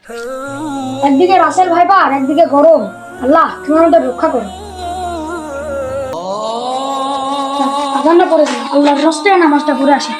একদিকে রাসেল ভাইবা আর একদিকে গরম। আল্লাহ তুমি আমাদের রক্ষা করো। আজানটা পড়ে দিন, আল্লাহর রাস্তে নামাজটা পড়ে আসে।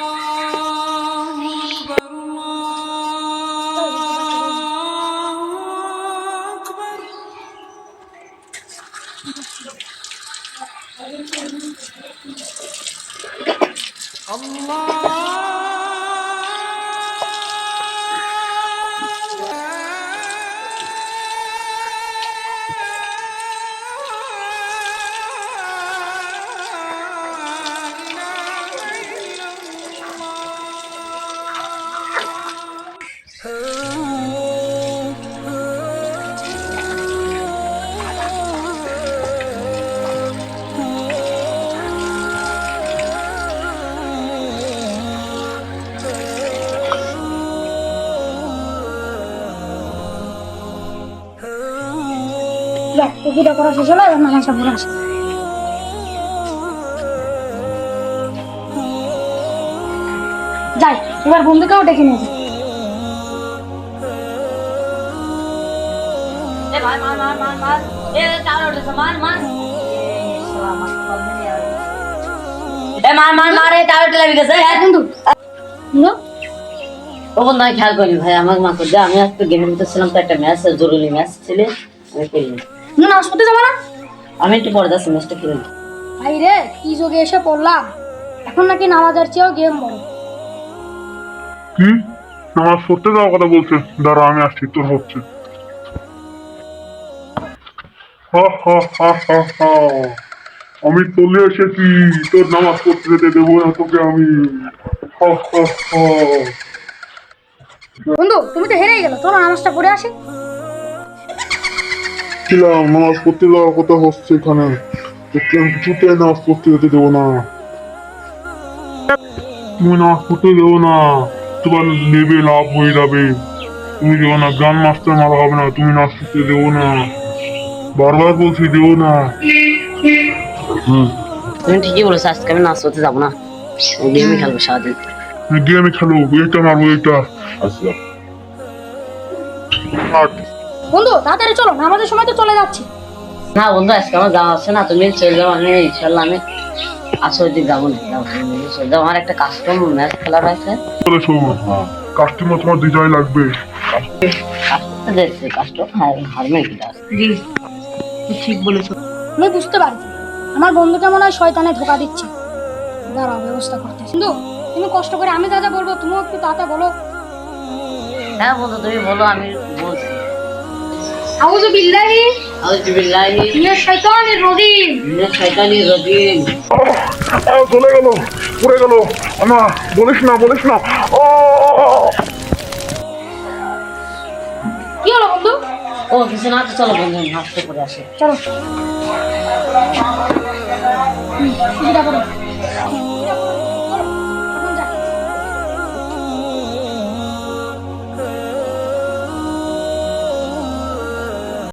টুকিটা করা শেষ হলো, এবার নামাজটা পড়ে আসে। যাই, এবার বন্ধুকেও ডেকে নিয়ে যাই। খেয়াল করি ভাই, আমাকে মা করে আমি আজকে গেমের ভিতরে ছিলাম, তো একটা ম্যাচ, জরুরি ম্যাচ ছিল, আমি খেলিনি। নামাজ পড়তে যাবো না? আমি একটু পরে যাচ্ছি, ম্যাচটা খেলে নিই। ভাই রে, কি যোগে এসে পড়লাম, এখন নাকি নামাজের চেয়েও গেম বড়। কি নামাজ পড়তে যাওয়ার কথা বলছে? দাঁড়া আমি আসছি, তোর হচ্ছে। আমি চলে এসেছি, তোর নামাজ পড়তে যেতে দেবো না তোকে আমি। বন্ধু তুমি তো হেরেই গেল, চলো নামাজটা পড়ে আসি। ছিলাম নামাজ পড়তে যাওয়ার কথা হচ্ছে এখানে, তোকে আমি কিছুতে নামাজ পড়তে যেতে দেবো না। তুমি নামাজ পড়তে দেবো না, তোমার নেবে লাভ হয়ে যাবে। তুমি দেবো না, গান মাস্টার মারা হবে না, তুমি নাচ পড়তে দেবো না, বারবার বলছি দেবো না। তুমি ঠিকই বলেছো, আজকে আমি নাচ করতে যাবো না, গেমই খেলবো সারাদিন। গেমে খেলো, এটা মারবো এটা। বন্ধু তাড়াতাড়ি চলো, নামাজের সময় তো চলে যাচ্ছে। না বন্ধু, আজকে আমার যাওয়া হচ্ছে না, তুমি চলে যাও, আমি ইনশাল্লাহ আমি আসর দিন যাবো না। চলে যাও, আমার একটা কাস্টম ম্যাচ খেলার আছে। কাস্টমার তোমার ডিজাইন লাগবে। কাস্টম হারবে কিনা? ঠিক বলেছো। আমি বুঝতে পারছি আমার বন্ধুটা মনে হয় শয়তানে ধোকা দিচ্ছে। দাঁড়াও, ব্যবস্থা করতেছি। বন্ধু তুমি কষ্ট করে আমি যা যা বলবো তুমিও একটু তাড়াতাড়ি বলো। হ্যাঁ বন্ধু, তুমি বলো, আমি বলছি। আউযু বিল্লাহি আউযু বিল্লাহি মিনাশ শাইতানির রাজিম। চলে গেল, পড়ে গেল। না বলিস না, বলিস না। কি হলো বন্ধু? ও কিছু না, চলো বন্ধু নাচতে করে আসে। চলো।